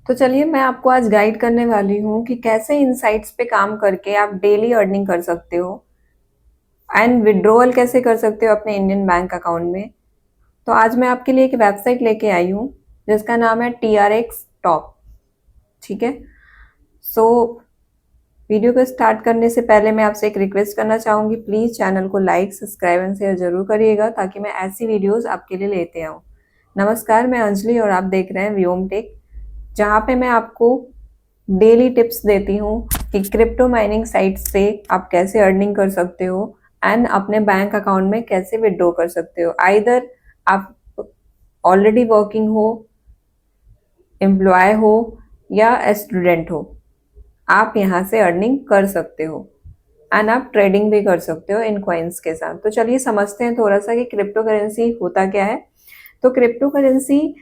तो चलिए मैं आपको आज गाइड करने वाली हूँ कि कैसे इन साइट्स पे काम करके आप डेली अर्निंग कर सकते हो एंड विड्रॉल कैसे कर सकते हो अपने इंडियन बैंक अकाउंट में। तो आज मैं आपके लिए एक वेबसाइट लेके आई हूँ जिसका नाम है TRX टॉप। ठीक है। सो वीडियो को स्टार्ट करने से पहले मैं आपसे एक रिक्वेस्ट करना चाहूँगी, प्लीज़ चैनल को लाइक सब्सक्राइब एंड शेयर जरूर करिएगा ताकि मैं ऐसी वीडियोज़ आपके लिए लेते आऊँ। नमस्कार, मैं अंजलि और आप देख रहे हैं व्योम टेक, जहाँ पे मैं आपको डेली टिप्स देती हूँ कि क्रिप्टो माइनिंग साइट से आप कैसे अर्निंग कर सकते हो एंड अपने बैंक अकाउंट में कैसे विड्रॉ कर सकते हो। आइदर आप ऑलरेडी वर्किंग हो, एम्प्लॉय हो या स्टूडेंट हो, आप यहाँ से अर्निंग कर सकते हो एंड आप ट्रेडिंग भी कर सकते हो इन कॉइन्स के साथ। तो चलिए समझते हैं थोड़ा सा कि क्रिप्टो करेंसी होता क्या है। तो क्रिप्टो करेंसी,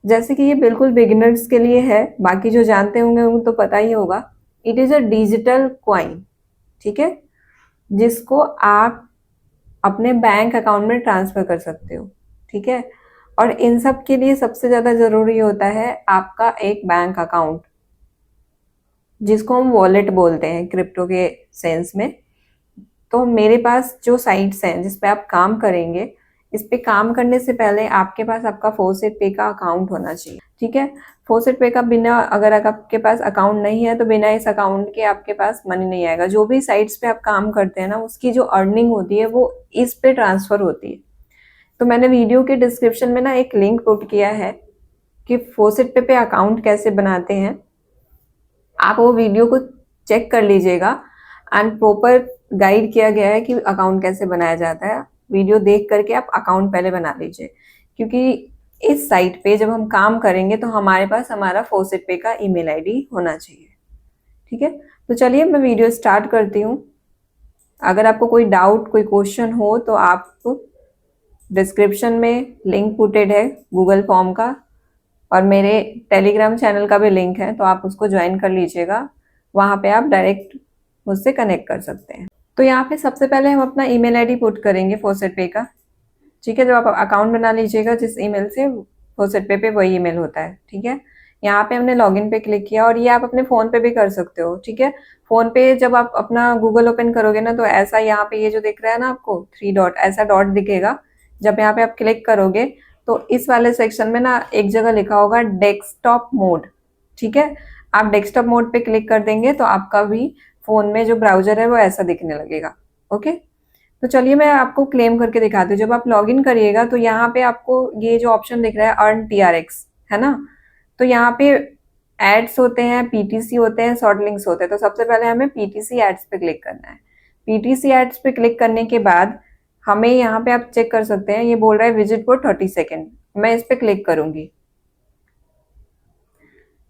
जैसे कि ये बिल्कुल बिगिनर्स के लिए है, बाकी जो जानते होंगे उनको तो पता ही होगा। It is a digital coin, ठीक है, जिसको आप अपने बैंक अकाउंट में ट्रांसफर कर सकते हो। ठीक है। और इन सब के लिए सबसे ज़्यादा ज़रूरी होता है आपका एक बैंक अकाउंट, जिसको हम वॉलेट बोलते हैं क्रिप्टो के सेंस में। तो मेरे पास जो साइट्स हैं जिस पे आप काम करेंगे, इस पे काम करने से पहले आपके पास आपका फोसेट पे का अकाउंट होना चाहिए। ठीक है। फोसेट पे का बिना, अगर आपके पास अकाउंट नहीं है तो बिना इस अकाउंट के आपके पास मनी नहीं आएगा। जो भी साइट्स पे आप काम करते हैं ना, उसकी जो अर्निंग होती है वो इस पे ट्रांसफर होती है। तो मैंने वीडियो के डिस्क्रिप्शन में ना एक लिंक पुट किया है कि फोसेट पे अकाउंट कैसे बनाते हैं। आप वो वीडियो को चेक कर लीजिएगा एंड प्रॉपर गाइड किया गया है कि अकाउंट कैसे बनाया जाता है। वीडियो देख करके आप अकाउंट पहले बना लीजिए, क्योंकि इस साइट पे जब हम काम करेंगे तो हमारे पास हमारा फोसेट पे का ईमेल आईडी होना चाहिए। ठीक है। तो चलिए मैं वीडियो स्टार्ट करती हूँ। अगर आपको कोई डाउट, कोई क्वेश्चन हो तो आप डिस्क्रिप्शन में लिंक पुटेड है गूगल फॉर्म का, और मेरे टेलीग्राम चैनल का भी लिंक है, तो आप उसको ज्वाइन कर लीजिएगा। वहाँ पे आप डायरेक्ट मुझसे कनेक्ट कर सकते हैं। तो यहाँ पे सबसे पहले हम अपना ईमेल आईडी पुट करेंगे फोसेट पे का। ठीक है। जब आप अकाउंट बना लीजिएगा जिस ईमेल से, फोसेट पे वही ईमेल होता है। ठीक है। यहाँ पे हमने लॉगिन पे क्लिक किया, और ये आप अपने फ़ोन पे भी कर सकते हो। ठीक है। फ़ोन पे जब आप अपना गूगल ओपन करोगे ना, तो ऐसा यहाँ पे ये जो दिख रहा है ना आपको 3 डॉट, ऐसा डॉट दिखेगा। जब यहाँ पे आप क्लिक करोगे तो इस वाले सेक्शन में ना एक जगह लिखा होगा डेस्कटॉप मोड। ठीक है। आप डेस्कटॉप मोड पे क्लिक कर देंगे तो आपका भी फ़ोन में जो ब्राउज़र है वो ऐसा दिखने लगेगा। ओके। तो चलिए मैं आपको क्लेम करके दिखाती हूँ। जब आप लॉगिन करिएगा तो यहाँ पे आपको ये जो ऑप्शन दिख रहा है अर्न TRX, है ना। तो यहाँ पे एड्स होते हैं, PTC होते हैं, शॉर्ट लिंक्स होते हैं। तो सबसे पहले हमें PTC एड्स पे क्लिक करना है। PTC एड्स पे क्लिक करने के बाद हमें यहाँ पे आप चेक कर सकते हैं, ये बोल रहा है विजिट फॉर 30 सेकेंड। मैं इस पे क्लिक करूंगी।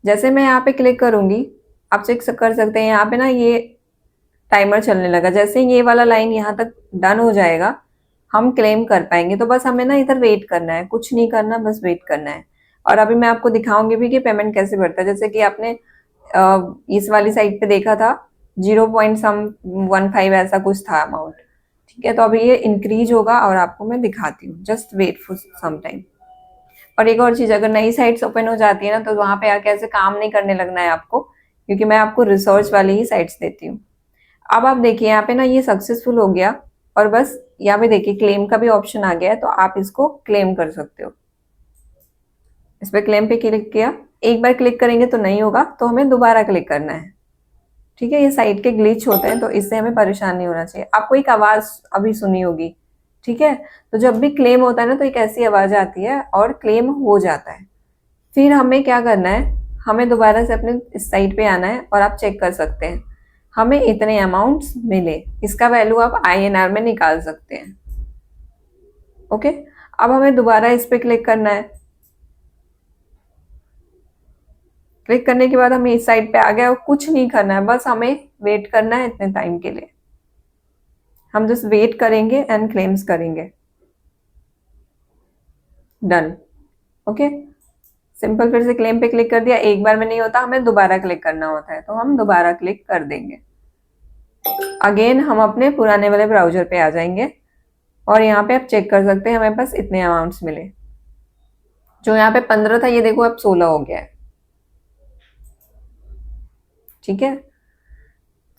जैसे मैं यहाँ पे क्लिक करूंगी, आप चेक कर सकते हैं यहाँ पे ना ये टाइमर चलने लगा। जैसे ये वाला लाइन यहाँ तक डन हो जाएगा, हम क्लेम कर पाएंगे। तो बस हमें ना इधर वेट करना है, कुछ नहीं करना, बस वेट करना है। और अभी मैं आपको दिखाऊंगी भी कि पेमेंट कैसे बढ़ता है। जैसे कि आपने इस वाली साइड पे देखा था 0.15 ऐसा कुछ था अमाउंट। ठीक है। तो अभी ये इंक्रीज होगा और आपको मैं दिखाती हूँ। Just wait for some time. और एक और चीज, अगर नई साइट्स ओपन हो जाती है ना, तो वहां पे आके ऐसे काम नहीं करने लगना है आपको, क्योंकि मैं आपको रिसर्च वाली ही साइट्स देती हूँ। अब आप देखिए यहाँ पे ना ये सक्सेसफुल हो गया, और बस यहाँ पे देखिए क्लेम का भी ऑप्शन आ गया है, तो आप इसको क्लेम कर सकते हो। इस पर क्लेम पे क्लिक किया। एक बार क्लिक करेंगे तो नहीं होगा, तो हमें दोबारा क्लिक करना है। ठीक है। ये साइट के ग्लिच होते हैं, तो इससे हमें परेशान नहीं होना चाहिए। आपको एक आवाज अभी सुनी होगी। ठीक है। तो जब भी क्लेम होता है ना, तो एक ऐसी आवाज आती है और क्लेम हो जाता है। फिर हमें क्या करना है, हमें दोबारा से अपने इस साइट पे आना है, और आप चेक कर सकते हैं हमें इतने अमाउंट्स मिले। इसका वैल्यू आप INR में निकाल सकते हैं। ओके। अब हमें दोबारा इस पे क्लिक करना है। क्लिक करने के बाद हमें इस साइड पे आ गया, और कुछ नहीं करना है, बस हमें वेट करना है इतने टाइम के लिए। हम जस्ट वेट करेंगे एंड क्लेम्स करेंगे। डन। ओके। सिंपल। फिर से क्लेम पे क्लिक कर दिया। एक बार में नहीं होता, हमें दोबारा क्लिक करना होता है, तो हम दोबारा क्लिक कर देंगे। अगेन हम अपने पुराने वाले ब्राउजर पे आ जाएंगे, और यहाँ पे आप चेक कर सकते हैं हमें पास इतने अमाउंट्स मिले। जो यहाँ पे 15 था, ये देखो अब 16 हो गया है। ठीक है।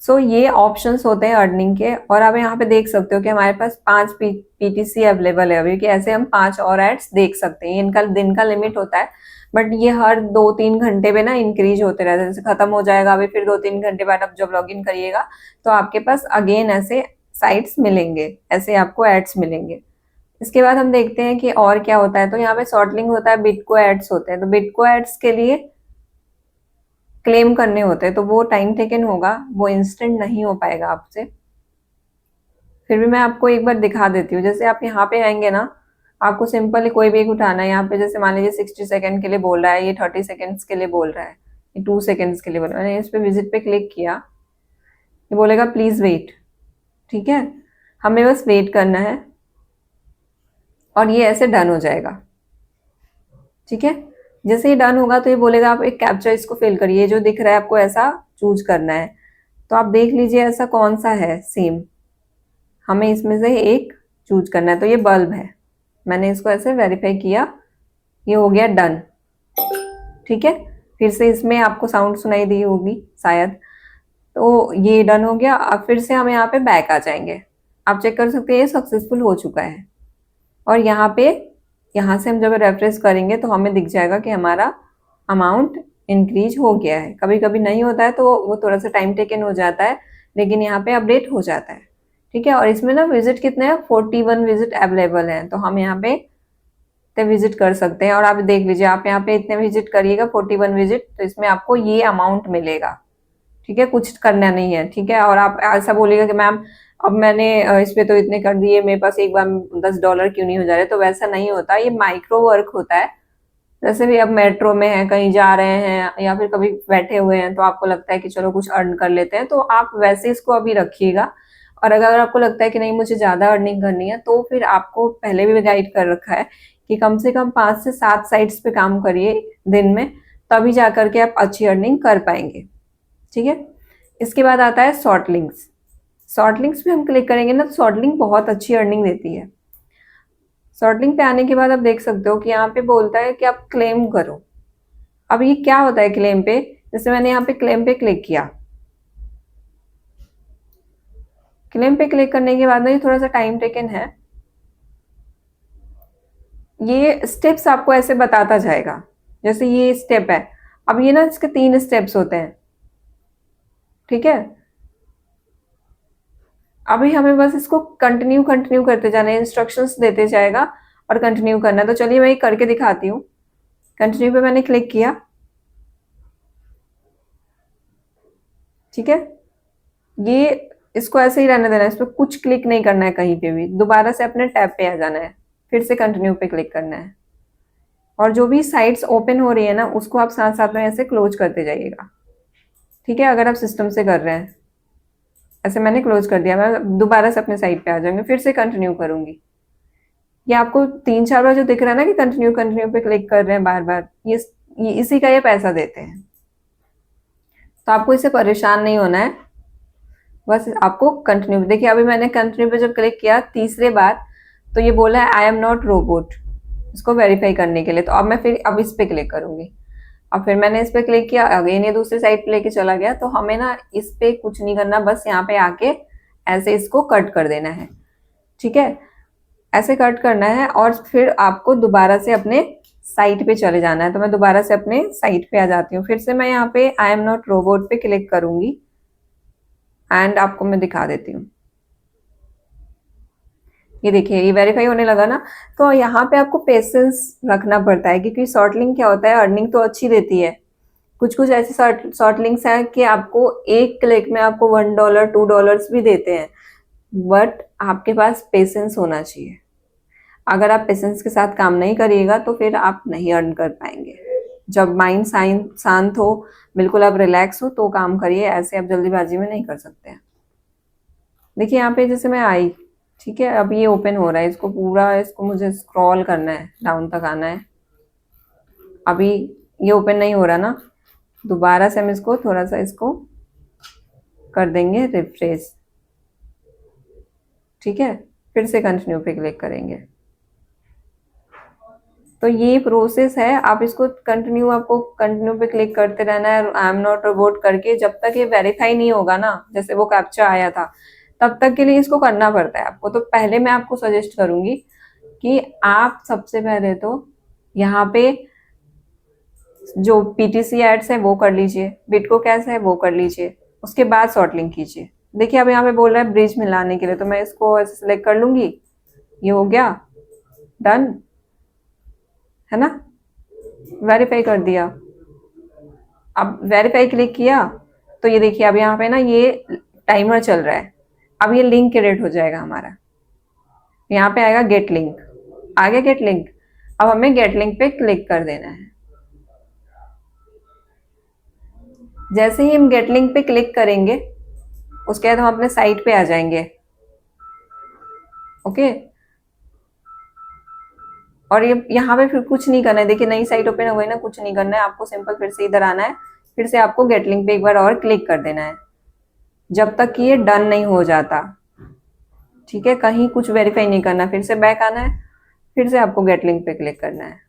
सो ये ऑप्शंस होते हैं अर्निंग के, और आप यहाँ पे देख सकते हो कि हमारे पास 5 पीटीसी अवेलेबल है अभी, कि ऐसे हम 5 और एड्स देख सकते हैं। इनका दिन का लिमिट होता है, बट ये हर 2-3 घंटे पे ना इंक्रीज होते रहते हैं। जैसे खत्म हो जाएगा अभी, फिर 2-3 घंटे बाद आप जब लॉग इन करिएगा तो आपके पास अगेन ऐसे साइट्स मिलेंगे, ऐसे आपको एड्स मिलेंगे। इसके बाद हम देखते हैं कि और क्या होता है। तो यहाँ पे शॉर्टलिंक होता है, बिटको एड्स होते हैं। तो बिटको एड्स के लिए क्लेम करने होते हैं, तो वो टाइम टेकन होगा, वो इंस्टेंट नहीं हो पाएगा आपसे। फिर भी मैं आपको एक बार दिखा देती हूँ। जैसे आप यहाँ पे आएंगे ना, आपको सिंपली कोई भी एक उठाना है। यहाँ पे जैसे मान लीजिए 60 सेकंड के लिए बोल रहा है, ये 30 सेकंड्स के लिए बोल रहा है, ये 2 सेकंड्स के लिए बोल रहा है। मैंने इस पे विजिट पे क्लिक किया, ये बोलेगा प्लीज वेट। ठीक है, हमें बस वेट करना है और ये ऐसे डन हो जाएगा। ठीक है, जैसे ही डन होगा तो ये बोलेगा आप एक कैप्चा इसको फिल करिए, जो दिख रहा है आपको ऐसा चूज करना है। तो आप देख लीजिए ऐसा कौन सा है सेम, हमें इसमें से एक चूज करना है। तो ये बल्ब है, मैंने इसको ऐसे वेरीफाई किया, ये हो गया डन। ठीक है, फिर से इसमें आपको साउंड सुनाई दी होगी शायद। तो ये डन हो गया। अब फिर से हम यहाँ पे बैक आ जाएंगे, आप चेक कर सकते हैं ये सक्सेसफुल हो चुका है। और यहाँ पे, यहाँ से हम जब रेफरेंस करेंगे तो हमें दिख जाएगा कि हमारा अमाउंट इंक्रीज हो गया है। कभी कभी नहीं होता है तो वो थोड़ा सा टाइम टेकन हो जाता है, लेकिन यहाँ पे अपडेट हो जाता है। ठीक है, और इसमें ना विजिट कितने हैं, 41 विजिट अवेलेबल हैं। तो हम यहाँ पे विजिट कर सकते हैं। और आप देख लीजिए, आप यहाँ पे इतने विजिट करिएगा, 41 विजिट, तो इसमें आपको ये अमाउंट मिलेगा। ठीक है, कुछ करना नहीं है। ठीक है, और आप ऐसा बोलिएगा कि मैम अब मैंने इस पे तो इतने कर दिए, मेरे पास एक बार $10 क्यों नहीं हो जा रहे, तो वैसा नहीं होता, ये माइक्रो वर्क होता है। जैसे भी अब मेट्रो में है, कहीं जा रहे हैं, या फिर कभी बैठे हुए हैं, तो आपको लगता है कि चलो कुछ अर्न कर लेते हैं, तो आप वैसे इसको अभी रखिएगा। और अगर आपको लगता है कि नहीं मुझे ज्यादा अर्निंग करनी है, तो फिर आपको पहले भी गाइड कर रखा है कि कम से कम 5 से 7 साइट्स पे काम करिए दिन में, तभी जा करके आप अच्छी अर्निंग कर पाएंगे। ठीक है, इसके बाद आता है शॉर्ट लिंक्स। शॉर्ट लिंक्स पे हम क्लिक करेंगे ना, तो शॉर्ट लिंक बहुत अच्छी अर्निंग देती है। शॉर्ट लिंक पे आने के बाद आप देख सकते हो कि यहाँ पे बोलता है कि आप क्लेम करो। अब ये क्या होता है क्लेम पे, जैसे मैंने यहाँ पे क्लेम पे क्लिक किया, क्लेम पे क्लिक करने के बाद ना ये थोड़ा सा टाइम टेकन है, ये स्टेप्स आपको ऐसे बताता जाएगा। जैसे ये स्टेप है, अब ये ना इसके 3 स्टेप्स होते हैं। ठीक है, अभी हमें बस इसको कंटिन्यू कंटिन्यू करते जाना है, इंस्ट्रक्शंस देते जाएगा और कंटिन्यू करना है। तो चलिए मैं ये करके दिखाती हूँ। कंटिन्यू पे मैंने क्लिक किया। ठीक है, ये इसको ऐसे ही रहने देना है, इस पर कुछ क्लिक नहीं करना है कहीं पे भी। दोबारा से अपने टैब पे आ जाना है, फिर से कंटिन्यू पे क्लिक करना है, और जो भी साइट्स ओपन हो रही है ना, उसको आप साथ साथ में ऐसे क्लोज करते जाइएगा। ठीक है, अगर आप सिस्टम से कर रहे हैं, ऐसे मैंने क्लोज कर दिया, मैं दोबारा से अपने साइट पे आ जाऊंगी, फिर से कंटिन्यू करूंगी। ये आपको 3-4 बार जो दिख रहा है ना कि कंटिन्यू कंटिन्यू पे क्लिक कर रहे हैं बार बार, ये इसी का ये पैसा देते हैं। तो आपको इससे परेशान नहीं होना है, बस आपको कंटिन्यू। देखिए अभी मैंने कंटिन्यू पे जब क्लिक किया तीसरे बार, तो ये बोला है आई एम नॉट रोबोट, इसको वेरीफाई करने के लिए। तो अब मैं फिर अब इस पे क्लिक करूंगी। अब फिर मैंने इस पे क्लिक किया, अगेन ये दूसरी साइड पे लेके चला गया। तो हमें ना इस पे कुछ नहीं करना, बस यहाँ पे आके ऐसे इसको कट कर देना है। ठीक है, ऐसे कट करना है, और फिर आपको दोबारा से अपने साइट पे चले जाना है। तो मैं दोबारा से अपने साइट पे आ जाती हूँ। फिर से मैं यहाँ पे आई एम नॉट रोबोट पे क्लिक करूंगी, एंड आपको मैं दिखा देती हूँ। ये देखिए ये वेरीफाई होने लगा ना। तो यहाँ पे आपको पेशेंस रखना पड़ता है, क्योंकि शॉर्ट लिंक क्या होता है, अर्निंग तो अच्छी देती है। कुछ कुछ ऐसे शॉर्ट लिंक्स हैं कि आपको एक क्लिक में आपको $1 $2 भी देते हैं, बट आपके पास पेशेंस होना चाहिए। अगर आप पेशेंस के साथ काम नहीं करिएगा तो फिर आप नहीं अर्न कर पाएंगे। जब माइंड शांत हो, बिल्कुल आप रिलैक्स हो, तो काम करिए, ऐसे आप जल्दीबाजी में नहीं कर सकते हैं। देखिए यहाँ पे जैसे मैं आई, ठीक है, अब ये ओपन हो रहा है, इसको पूरा, इसको मुझे स्क्रॉल करना है, डाउन तक आना है। अभी ये ओपन नहीं हो रहा ना, दोबारा से हम इसको थोड़ा सा इसको कर देंगे रिफ्रेश। ठीक है, फिर से कंटिन्यू पे क्लिक करेंगे। तो ये प्रोसेस है, आप इसको कंटिन्यू, आपको कंटिन्यू पे क्लिक करते रहना है आई एम नॉट रोबोट करके, जब तक ये वेरीफाई नहीं होगा ना, जैसे वो कैप्चा आया था, तब तक के लिए इसको करना पड़ता है आपको। तो पहले मैं आपको सजेस्ट करूंगी कि आप सबसे पहले तो यहाँ पे जो पीटीसी एड्स है वो कर लीजिए, बिटको कैश है वो कर लीजिए, उसके बाद शॉर्ट लिंक कीजिए। देखिए अब यहाँ पे बोल रहा है ब्रिज मिलाने के लिए, तो मैं इसको ऐसे सेलेक्ट कर लूंगी, ये हो गया डन, है ना, वेरीफाई कर दिया। अब वेरीफाई क्लिक किया तो ये देखिए अब यहाँ पे ना ये टाइमर चल रहा है, अब ये लिंक क्रिएट हो जाएगा हमारा, यहाँ पे आएगा गेट लिंक, आ गया गेट लिंक। अब हमें गेट लिंक पे क्लिक कर देना है। जैसे ही हम गेट लिंक पे क्लिक करेंगे उसके बाद हम अपने साइट पे आ जाएंगे। ओके, और ये यहाँ पे फिर कुछ नहीं करना है, देखिए नई साइट ओपन हो गई ना, कुछ नहीं करना है आपको, सिंपल फिर से इधर आना है, फिर से आपको गेट लिंक पे एक बार और क्लिक कर देना है जब तक कि ये डन नहीं हो जाता। ठीक है, कहीं कुछ वेरीफाई नहीं करना, फिर से बैक आना है, फिर से आपको गेट लिंक पे क्लिक करना है।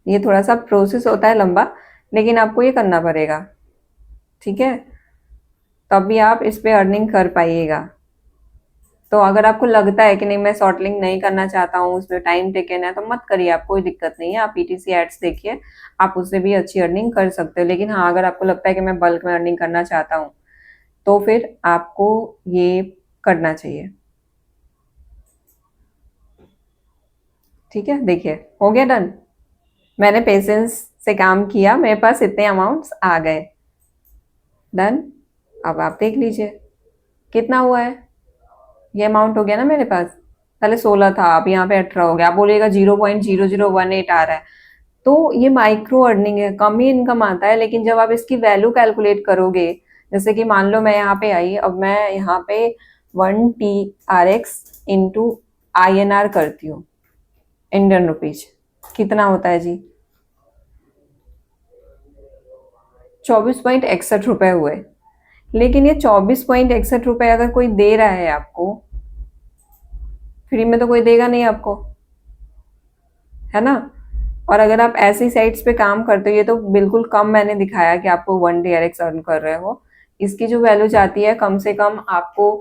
ये थोड़ा सा प्रोसेस होता है लंबा, लेकिन आपको ये करना पड़ेगा। ठीक है, तभी आप इस पे अर्निंग कर पाइएगा। तो अगर आपको लगता है कि नहीं मैं शॉर्ट लिंक नहीं करना चाहता हूँ, उसमें टाइम टेकन है, तो मत करिए, आप कोई दिक्कत नहीं है, आप पीटीसी एड्स देखिए, आप उससे भी अच्छी अर्निंग कर सकते हो। लेकिन हाँ, अगर आपको लगता है कि मैं बल्क में अर्निंग करना चाहता हूँ तो फिर आपको ये करना चाहिए। ठीक है, देखिए हो गया डन, मैंने पेशेंस से काम किया, मेरे पास इतने अमाउंट्स आ गए, डन। अब आप देख लीजिए कितना हुआ है, ये अमाउंट हो गया ना मेरे पास, पहले 16 था, अब यहाँ पे 18 हो गया। आप बोलिएगा 0.0018 आ रहा है, तो ये माइक्रो अर्निंग है, कम ही इनकम आता है, लेकिन जब आप इसकी वैल्यू कैलकुलेट करोगे, जैसे कि मान लो मैं यहाँ पे आई, अब मैं यहाँ पे 1 TRX इंटू INR करती हूँ, इंडियन रुपीज, कितना होता है जी, 24.61 हुए। लेकिन ये 24.61 अगर कोई दे रहा है आपको, फ्री में तो कोई देगा नहीं आपको, है ना। और अगर आप ऐसी साइट्स पे काम करते हो, ये तो बिल्कुल कम मैंने दिखाया कि आपको 1 TRX अर्न कर रहे हो, इसकी जो वैल्यू जाती है कम से कम आपको,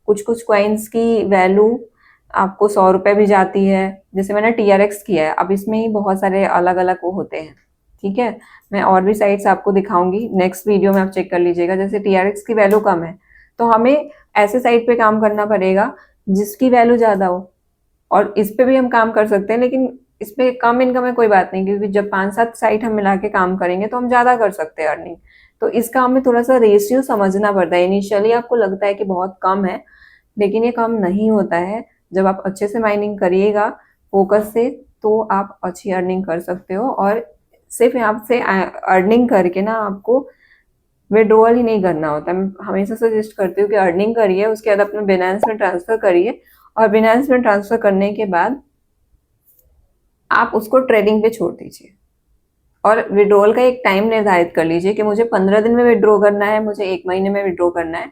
कुछ कुछ कॉइन्स की वैल्यू आपको 100 रुपये भी जाती है। जैसे मैंने TRX किया है, अब इसमें ही बहुत सारे अलग अलग वो होते हैं। ठीक है, मैं और भी साइट्स आपको दिखाऊंगी नेक्स्ट वीडियो में, आप चेक कर लीजिएगा। जैसे TRX की वैल्यू कम है तो हमें ऐसे साइट पे काम करना पड़ेगा जिसकी वैल्यू ज़्यादा हो, और इस पे भी हम काम कर सकते हैं, लेकिन इस पे कम इनकम है कोई बात नहीं, क्योंकि जब 5-7 साइट हम मिला के काम करेंगे तो हम ज़्यादा कर सकते हैं अर्निंग। तो इस काम में थोड़ा सा रेशियो समझना पड़ता है। इनिशियली आपको लगता है कि बहुत कम है, लेकिन ये कम नहीं होता है। जब आप अच्छे से माइनिंग करिएगा फोकस से, तो आप अच्छी अर्निंग कर सकते हो। और सिर्फ यहाँ से अर्निंग करके ना आपको विड्रॉल ही नहीं करना होता। मैं हमेशा सजेस्ट करती हूँ कि अर्निंग करिए, उसके बाद अपने बिनेंस में ट्रांसफर करिए, और बिनेंस में ट्रांसफर करने के बाद आप उसको ट्रेडिंग पे छोड़ दीजिए, और विड्रॉल का एक टाइम निर्धारित कर लीजिए कि मुझे 15 दिन में विड्रॉ करना है, मुझे 1 महीने में विड्रॉ करना है,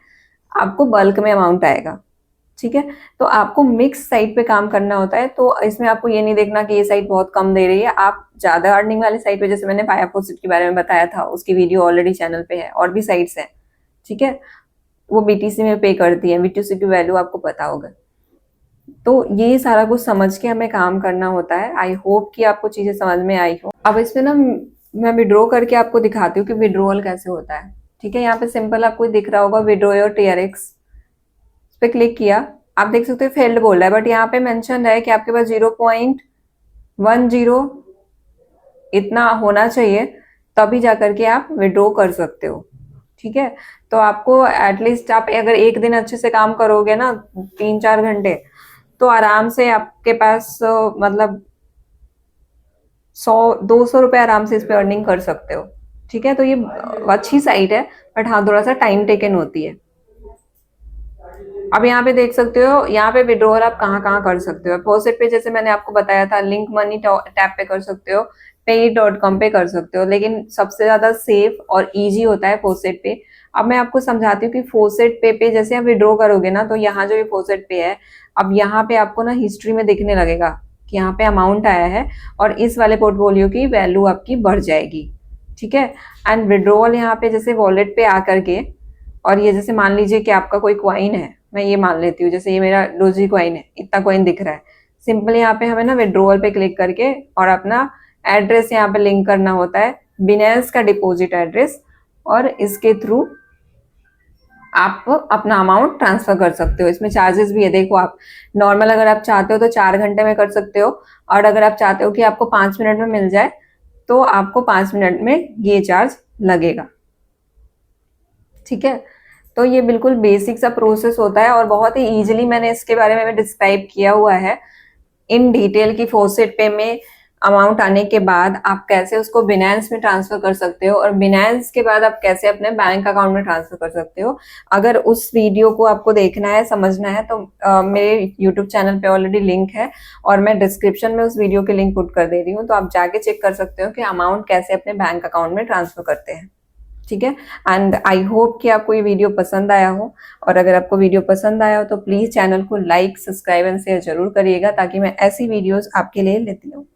आपको बल्क में अमाउंट आएगा। ठीक है, तो आपको मिक्स साइट पे काम करना होता है। तो इसमें आपको ये नहीं देखना कि ये साइट बहुत कम दे रही है, आप ज्यादा अर्निंग वाली साइट पे, जैसे मैंने पायापोसिट के बारे में बताया था, उसकी वीडियो ऑलरेडी चैनल पे है, और भी साइट्स हैं। ठीक है, वो BTC में पे करती है, BTC की वैल्यू आपको पता होगा। तो ये सारा कुछ समझ के हमें काम करना होता है। आई होप कि आपको चीजें समझ में आई हो। अब इसमें ना मैं विड्रॉ करके आपको दिखाती हूँ कि विड्रॉल कैसे होता है। ठीक है, यहाँ पे सिंपल आपको दिख रहा होगा विड्रॉ योर TRX, इस पे क्लिक किया, आप देख सकते हो फेल्ड बोल रहा है, बट यहाँ पे मेंशन है कि आपके पास 0.10 इतना होना चाहिए, तभी जाकर के आप विड्रॉ कर सकते हो। ठीक है, तो आपको एटलीस्ट, आप अगर एक दिन अच्छे से काम करोगे ना 3-4 घंटे, तो आराम से आपके पास मतलब 100-200 रुपये आराम से इस पे अर्निंग कर सकते हो। ठीक है, तो ये अच्छी साइट है, बट हाँ थोड़ा सा टाइम टेकन होती है। अब यहाँ पे देख सकते हो, यहाँ पे विड्रॉल आप कहाँ कहाँ कर सकते हो। फॉसेट पे जैसे मैंने आपको बताया था, लिंक मनी टैप पे कर सकते हो, Pay.com पे कर सकते हो, लेकिन सबसे ज्यादा सेफ और इजी होता है फॉसेट पे। अब मैं आपको समझाती हूँ कि फॉसेट पे जैसे आप विड्रॉ करोगे ना, तो यहाँ जो ये फॉसेट पे है, अब यहाँ पे आपको ना हिस्ट्री में दिखने लगेगा कि यहाँ पे अमाउंट आया है और इस वाले पोर्टफोलियो की वैल्यू आपकी बढ़ जाएगी, ठीक है। एंड विड्रॉवल यहाँ पे जैसे वॉलेट पे आकर के, और ये जैसे मान लीजिए कि आपका कोई कॉइन है, मैं ये मान लेती हूँ जैसे ये मेरा डोजी कॉइन है, इतना कॉइन दिख रहा है। सिंपली यहाँ पे हमें ना विड्रॉवल पे क्लिक करके और अपना एड्रेस यहाँ पे लिंक करना होता है, बिनेंस का डिपॉजिट एड्रेस, और इसके थ्रू आप अपना अमाउंट ट्रांसफर कर सकते हो। इसमें चार्जेस भी है, देखो आप नॉर्मल अगर आप चाहते हो तो 4 घंटे में कर सकते हो, और अगर आप चाहते हो कि आपको 5 मिनट में मिल जाए तो आपको 5 मिनट में ये चार्ज लगेगा, ठीक है। तो ये बिल्कुल बेसिक सा प्रोसेस होता है और बहुत ही इजीली मैंने इसके बारे में डिस्क्राइब किया हुआ है इन डिटेल की फॉसेट पे में अमाउंट आने के बाद आप कैसे उसको बिनेंस में ट्रांसफर कर सकते हो और बिनेंस के बाद आप कैसे अपने बैंक अकाउंट में ट्रांसफर कर सकते हो। अगर उस वीडियो को आपको देखना है, समझना है तो मेरे यूट्यूब चैनल पे ऑलरेडी लिंक है और मैं डिस्क्रिप्शन में उस वीडियो के लिंक पुट कर दे रही हूँ, तो आप जाके चेक कर सकते हो कि अमाउंट कैसे अपने बैंक अकाउंट में ट्रांसफर करते हैं, ठीक है। एंड आई होप कि आपको ये वीडियो पसंद आया हो, और अगर आपको वीडियो पसंद आया हो तो प्लीज चैनल को लाइक, सब्सक्राइब एंड शेयर जरूर करिएगा ताकि मैं ऐसी वीडियोस आपके लिए लेती हूँ।